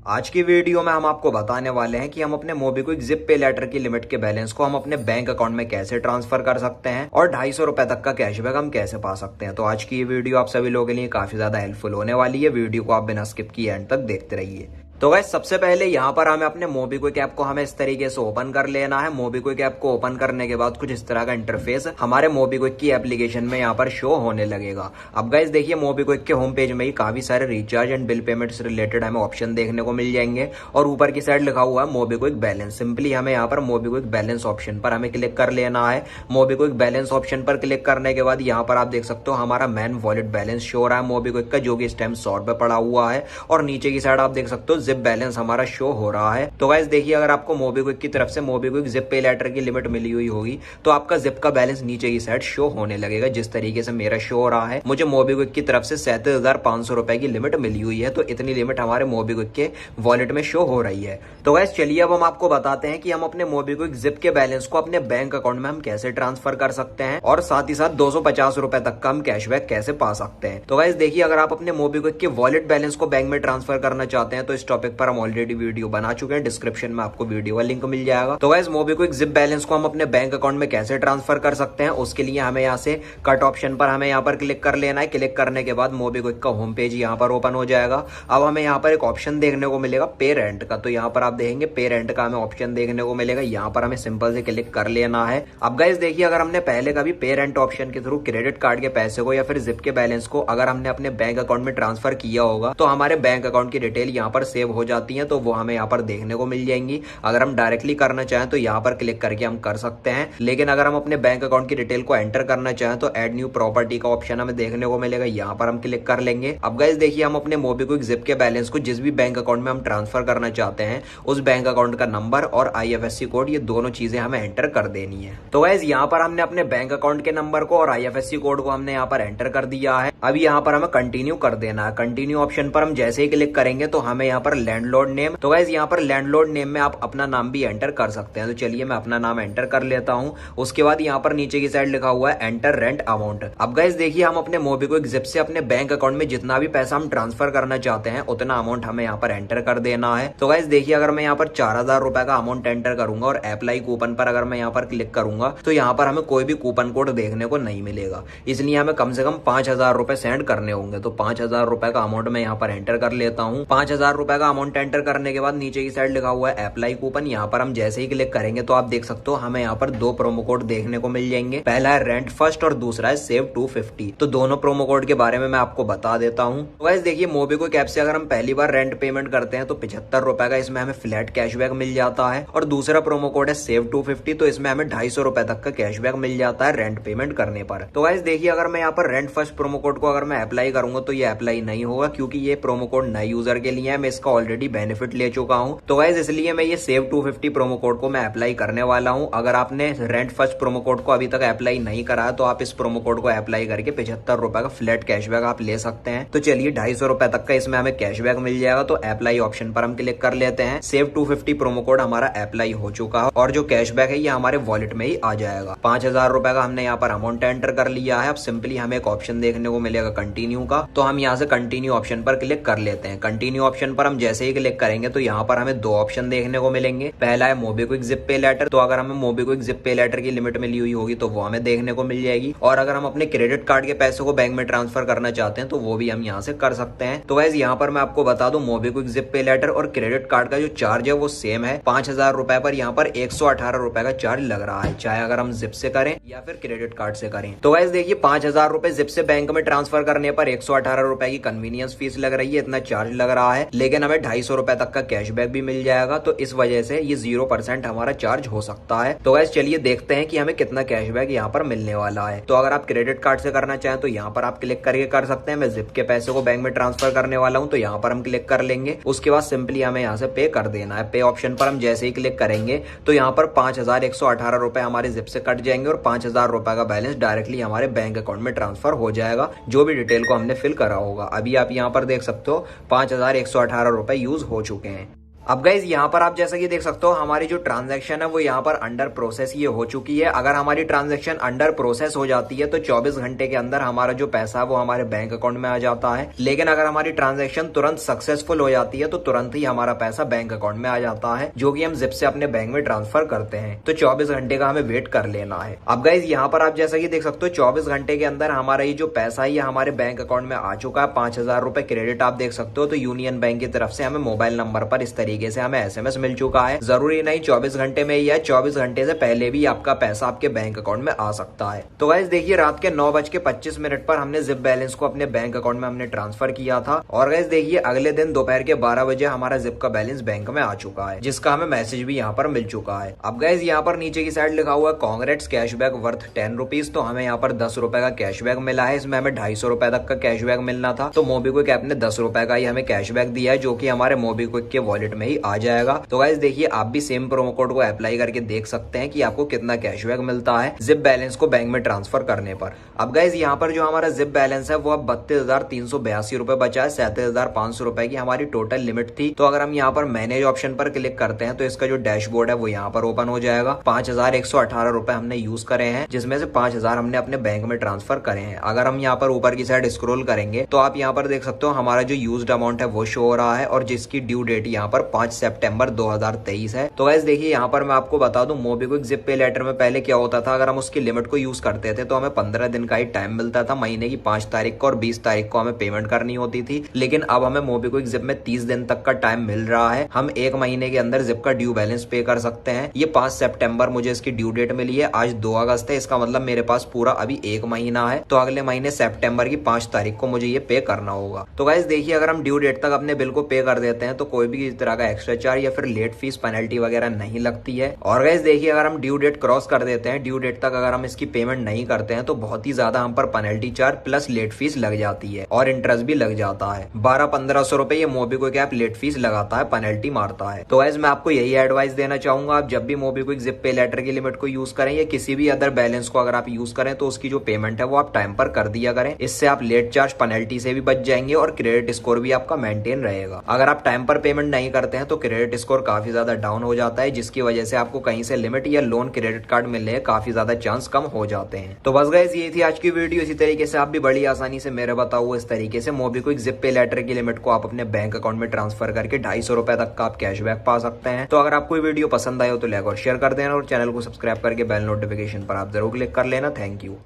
आज की वीडियो में हम आपको बताने वाले हैं कि हम अपने मोबीक्विक जिप पे लेटर की लिमिट के बैलेंस को हम अपने बैंक अकाउंट में कैसे ट्रांसफर कर सकते हैं और 250 रुपए तक का कैशबैक हम कैसे पा सकते हैं। तो आज की ये वीडियो आप सभी लोगों के लिए काफी ज्यादा हेल्पफुल होने वाली है। वीडियो को आप बिना स्किप किए एंड तक देखते रहिए। तो गाइस सबसे पहले यहाँ पर हमें अपने मोबीक्विक ऐप को हमें इस तरीके से ओपन कर लेना है। मोबीक्विक ऐप को ओपन करने के बाद कुछ इस तरह का इंटरफेस हमारे मोबीक्विक की एप्लीकेशन में यहाँ पर शो होने लगेगा। अब गाइस देखिए मोबीक्विक के होम पेज में ही काफी सारे रिचार्ज एंड बिल पेमेंट से रिलेटेड हमें ऑप्शन देखने को मिल जाएंगे और ऊपर की साइड लिखा हुआ है मोबीक्विक बैलेंस। सिंपली हमें यहाँ पर मोबीक्विक बैलेंस ऑप्शन पर हमें क्लिक कर लेना है। मोबीक्विक बैलेंस ऑप्शन पर क्लिक करने के बाद यहाँ पर आप देख सकते हो हमारा मैन वॉलेट बैलेंस शो हो रहा है मोबीक्विक का, जो कि इस टाइम 100 रुपए पड़ा हुआ है और नीचे की साइड आप देख सकते हो जिप बैलेंस हमारा शो हो रहा है। तो गाइस देखिए अगर आपको मोबीक्विक की तरफ से मोबीक्विक जिप पे लेटर की लिमिट मिली हुई होगी तो आपका जिप का बैलेंस नीचे की साइड शो होने लगेगा। जिस तरीके से मेरा शो हो रहा है, मुझे मोबीक्विक की तरफ से 37,500 रुपए की लिमिट मिली हुई है। तो इतनी लिमिट हमारे मोबीक्विक के वॉलेट में शो हो रही है। तो गाइस चलिए अब हम आपको बताते हैं कि हम अपने मोबीक्विक जिप के बैलेंस को अपने बैंक अकाउंट में हम कैसे ट्रांसफर कर सकते हैं और साथ ही साथ 250 रुपए तक का हम कैशबैक कैसे पा सकते हैं। तो गाइस देखिए अगर आप अपने मोबीक्विक के वॉलेट बैलेंस को बैंक में ट्रांसफर करना चाहते हैं तो इस टॉपिक पर हम ऑलरेडी वीडियो बना चुके हैं। डिस्क्रिप्शन में आपको वीडियो का लिंक मिल जाएगा। तो गाइस मोबीक्विक जिप बैलेंस को हम अपने बैंक अकाउंट में कैसे ट्रांसफर कर सकते हैं उसके लिए हमें यहाँ से कट ऑप्शन पर हमें यहाँ पर क्लिक कर लेना है। क्लिक करने के बाद मोबीक्विक का होम पेज यहाँ पर ओपन हो जाएगा। अब हमें यहाँ पर एक ऑप्शन देखने को मिलेगा पे रेंट का। तो यहाँ पर आप देखेंगे पे रेंट का हमें ऑप्शन देखने को मिलेगा। यहाँ पर हमें सिंपल से क्लिक कर लेना है। अब गाइस देखिए अगर हमने पहले कभी पे रेंट ऑप्शन के थ्रू क्रेडिट कार्ड के पैसे को या फिर जिप के बैलेंस को अगर हमने अपने बैंक अकाउंट में ट्रांसफर किया होगा तो हमारे बैंक अकाउंट की डिटेल यहाँ पर सेव हो जाती है, तो वो हमें यहाँ पर देखने को मिल जाएंगी। अगर हम डायरेक्टली करना चाहें तो यहाँ पर क्लिक करके हम कर सकते हैं, लेकिन अगर हम अपने बैंक अकाउंट की डिटेल को एंटर करना चाहें तो ऐड न्यू प्रॉपर्टी का ऑप्शन हमें देखने को मिलेगा। यहाँ पर हम क्लिक कर लेंगे। अब गाइस देखिए हम अपने मोबीक्विक जिप के बैलेंस को जिस भी बैंक अकाउंट में हम ट्रांसफर करना चाहते हैं उस बैंक अकाउंट का नंबर और IFSC कोड, ये दोनों चीजें हमें एंटर कर देनी है। तो गाइस यहाँ पर हमने अपने बैंक अकाउंट के नंबर को और IFSC कोड को हमने यहाँ पर एंटर कर दिया है। अब यहाँ पर हमें कंटिन्यू कर देना है। कंटिन्यू ऑप्शन पर हम जैसे ही क्लिक करेंगे तो हमें यहाँ पर लैंडलॉर्ड नेम, तो गाइस यहाँ पर लैंडलॉर्ड नेम में आप अपना नाम भी एंटर कर सकते हैं। तो चलिए मैं अपना नाम एंटर कर लेता हूं। उसके बाद यहाँ पर नीचे की साइड लिखा हुआ है एंटर रेंट अमाउंट। अब गाइस देखिए हम अपने मोबीक्विक जिप से अपने बैंक अकाउंट में जितना भी पैसा हम ट्रांसफर करना चाहते हैं उतना अमाउंट हमें यहाँ पर एंटर कर देना है। तो गाइस देखिए अगर मैं यहाँ पर 4,000 रुपए का अमाउंट एंटर करूंगा और अप्लाई कूपन पर अगर मैं यहाँ पर क्लिक करूंगा तो यहाँ पर हमें कोई भी कूपन कोड देखने को नहीं मिलेगा, इसलिए हमें कम से कम 5,000 रुपए सेंड करने होंगे। तो 5,000 रुपए का अमाउंट मैं यहाँ पर एंटर कर लेता हूँ। 5,000 रुपए का अमाउंट एंटर करने के बाद नीचे की साइड लिखा हुआ है अप्लाई कूपन। यहाँ पर हम जैसे ही क्लिक करेंगे तो आप देख सकते हो हमें यहाँ पर 2 प्रोमो कोड देखने को मिल जाएंगे। पहला है रेंट फर्स्ट और दूसरा है सेव 250। तो दोनों प्रोमो कोड के बारे में मैं आपको बता देता हूँ। तो गाइस देखिए मोबीक्विक ऐप से अगर हम पहली बार रेंट पेमेंट करते हैं तो 75 रुपए का इसमें हमें फ्लैट कैशबैक मिल जाता है और दूसरा प्रोमो कोड है सेव 250। तो इसमें हमें 250 रुपए तक का कैशबैक मिल जाता है रेंट पेमेंट करने पर। तो गाइस देखिए अगर मैं यहाँ पर रेंट फर्स्ट प्रोमो कोड को अगर मैं अप्लाई करूंगा तो ये अप्लाई नहीं होगा, क्योंकि ये प्रोमो कोड नए यूजर के लिए है। मैं इसका ऑलरेडी बेनिफिट ले चुका हूँ। तो गाइस इसलिए मैं ये सेव 250 प्रोमो कोड को मैं अप्लाई करने वाला हूं। अगर आपने रेंट फर्स्ट प्रोमो कोड को अभी तक अप्लाई नहीं करा है तो आप इस प्रोमो कोड को अप्लाई करके 75 रुपए का फ्लैट कैशबैक आप ले सकते हैं। तो चलिए 250 रुपए तक का इसमें हमें कैशबैक मिल जाएगा। तो अप्लाई ऑप्शन पर हम क्लिक कर लेते हैं। सेव 250 प्रोमो कोड हमारा अप्लाई हो चुका है और जो कैशबैक है ये हमारे वॉलेट में ही आ जाएगा। 5,000 रुपए का हमने यहाँ पर अमाउंट एंटर कर लिया है। अब सिंपली हमें एक ऑप्शन देखने को मिलेगा कंटिन्यू का, तो हम यहाँ से कंटिन्यू ऑप्शन पर क्लिक कर लेते हैं। कंटिन्यू ऑप्शन पर हम जैसे ही क्लिक करेंगे तो यहाँ पर हमें 2 ऑप्शन देखने को मिलेंगे। पहला है मोबीक्विक जिप पे लेटर। तो अगर हमें मोबीक्विक जिप पे लेटर की लिमिट मिली हुई होगी तो वो हमें देखने को मिल जाएगी, और अगर हम अपने क्रेडिट कार्ड के पैसे को बैंक में ट्रांसफर करना चाहते हैं तो वो भी हम यहाँ से कर सकते हैं। तो गाइस यहाँ पर मैं आपको बता दूं मोबीक्विक जिप पे लेटर और क्रेडिट कार्ड का जो चार्ज है वो सेम है। 5,000 रुपए पर यहाँ पर 118 रुपए का चार्ज लग रहा है, चाहे अगर हम जिप से करें या फिर क्रेडिट कार्ड से करें। तो गाइस देखिए 5,000 रुपए जिप से बैंक में ट्रांसफर करने पर 118 रुपए की कन्वीनियंस फीस लग रही है, इतना चार्ज लग रहा है, लेकिन हमें 250 रुपए तक का कैशबैक भी मिल जाएगा। तो इस वजह से ये 0% हमारा चार्ज हो सकता है। तो गाइस चलिए देखते हैं कि हमें कितना कैशबैक यहाँ पर मिलने वाला है। तो अगर आप क्रेडिट कार्ड से करना चाहें तो यहाँ पर आप क्लिक करके कर सकते हैं। मैं जिप के पैसे को बैंक में ट्रांसफर करने वाला हूँ तो यहाँ पर हम क्लिक कर लेंगे। उसके बाद सिंपली हमें यहाँ से पे कर देना है। पे ऑप्शन पर हम जैसे ही क्लिक करेंगे तो यहाँ पर 5,118 रुपए हमारे जिप से कट जाएंगे और 5,000 रुपए का बैलेंस डायरेक्टली हमारे बैंक अकाउंट में ट्रांसफर हो जाएगा, जो भी डिटेल को हमने फिल करा होगा। अभी आप यहाँ पर देख सकते हो 5,118 रुपए यूज हो चुके हैं। अब गाइज यहाँ पर आप जैसा कि देख सकते हो हमारी जो ट्रांजैक्शन है वो यहाँ पर अंडर प्रोसेस ये हो चुकी है। अगर हमारी ट्रांजैक्शन अंडर प्रोसेस हो जाती है तो 24 घंटे के अंदर हमारा जो पैसा है वो हमारे बैंक अकाउंट में आ जाता है। लेकिन अगर हमारी ट्रांजैक्शन तुरंत सक्सेसफुल हो जाती है तो तुरंत ही हमारा पैसा बैंक अकाउंट में आ जाता है, जो कि हम जिप से अपने बैंक में ट्रांसफर करते हैं। तो 24 घंटे का हमें वेट कर लेना है। अब गाइज यहाँ पर आप जैसा कि देख सकते हो 24 घंटे के अंदर हमारा ये जो पैसा है ये हमारे बैंक अकाउंट में आ चुका है। 5,000 रुपए क्रेडिट आप देख सकते हो। तो यूनियन बैंक की तरफ से हमें मोबाइल नंबर पर इस तरीके से हमें SMS मिल चुका है। जरूरी नहीं 24 घंटे में ही है, 24 घंटे से पहले भी आपका पैसा आपके बैंक अकाउंट में आ सकता है। तो गाइस देखिए रात के 9:25 पर हमने जिप बैलेंस को अपने बैंक अकाउंट में हमने ट्रांसफर किया था। और गाइस देखिए अगले दिन दोपहर के 12 बजे हमारा जिप का बैलेंस बैंक में आ चुका है, जिसका हमें मैसेज भी यहाँ पर मिल चुका है। अब गाइस यहाँ पर नीचे की साइड लिखा हुआ है कांग्रेट्स कैशबैक वर्थ 10 रुपीज। तो हमें यहाँ पर 10 रुपए का कैशबैक मिला है। इसमें हमें 250 रुपए तक का कैशबैक मिलना था। तो मोबीक्विक ऐप ने 10 रुपए का ही हमें कैशबैक दिया है, जो कि हमारे मोबीक्विक के वॉलेट में ही आ जाएगा। तो गाइस देखिए आप भी सेम प्रोमो कोड को अप्लाई करके देख सकते हैं कि आपको कितना कैशबैक मिलता है जिप बैलेंस को बैंक में ट्रांसफर करने पर। अब गाइस यहाँ पर जो हमारा जिप बैलेंस है वो अब 32,382 रुपए बचा है। 37,500 रुपए की हमारी टोटल लिमिट थी। तो अगर हम यहाँ पर मैनेज ऑप्शन पर क्लिक करते हैं तो इसका जो डैशबोर्ड है वो यहाँ पर ओपन हो जाएगा। 5,118 रुपए हमने यूज करे हैं, जिसमें से 5,000 हमने अपने बैंक में ट्रांसफर करे हैं। अगर हम यहाँ पर ऊपर की साइड स्क्रॉल करेंगे तो आप यहाँ पर देख सकते हो हमारा जो यूज्ड अमाउंट है वो शो हो रहा है और जिसकी ड्यू डेट यहाँ पर 5 सितंबर 2023 है। तो गाइस देखिए यहाँ पर मैं आपको बता दूं मोबीक्विक जिप पे लेटर में पहले क्या होता था, अगर हम उसकी लिमिट को यूज करते थे तो हमें 15 दिन का ही टाइम मिलता था। महीने की 5 तारीख को और 20 तारीख को हमें पेमेंट करनी होती थी। लेकिन अब हमें मोबीक्विक जिप में 30 दिन तक का टाइम मिल रहा है। हम 1 महीने के अंदर जिप का ड्यू बैलेंस पे कर सकते हैं। ये 5 सितंबर मुझे इसकी ड्यू डेट मिली है, आज 2 अगस्त है। इसका मतलब मेरे पास पूरा अभी 1 महीना है। तो अगले महीने सितंबर की 5 तारीख को मुझे ये पे करना होगा। तो गाइस देखिए अगर हम ड्यू डेट तक अपने बिल को पे कर देते हैं तो कोई भी इस तरह का एक्स्ट्रा चार्ज या फिर लेट फीस पेनल्टी वगैरह नहीं लगती है। और गाइस देखिए अगर हम ड्यू डेट क्रॉस कर देते हैं, ड्यू डेट तक अगर हम इसकी पेमेंट नहीं करते हैं तो बहुत ही ज्यादा हम पर penalty charge plus late fees लग जाती है और इंटरेस्ट भी लग जाता है। 1200-1500 रुपए ये मोबीक्विक ऐप लेट फीस लगाता है, पेनल्टी मारता है। तो गाइस मैं आपको यही एडवाइस देना चाहूंगा, आप जब भी मोबीक्विक जिप पे लेटर की लिमिट को यूज करें या किसी भी अदर बैलेंस को अगर आप यूज करें तो उसकी जो पेमेंट है वो आप टाइम पर कर दिया करें। इससे आप लेट चार्ज पेनल्टी से भी बच जाएंगे और क्रेडिट स्कोर भी आपका मेंटेन रहेगा। अगर आप टाइम पर पेमेंट नहीं करते हैं तो क्रेडिट स्कोर काफी ज्यादा डाउन हो जाता है, जिसकी वजह से आपको कहीं से लिमिट या लोन क्रेडिट कार्ड मिलने के काफी ज्यादा चांस कम हो जाते हैं। तो बस गाइस ये थी आज की वीडियो। इसी तरीके से आप भी बड़ी आसानी से मेरे बताओ इस तरीके से मोबीक्विक जिप पे लेटर की लिमिट को आप अपने बैंक अकाउंट में ट्रांसफर करके 250 रुपए तक का आप कैशबैक पा सकते हैं। तो अगर आपको वीडियो पसंद आए हो तो लाइक और शेयर कर देना और चैनल को सब्सक्राइब करके बेल नोटिफिकेशन पर आप जरूर क्लिक कर लेना। Thank you.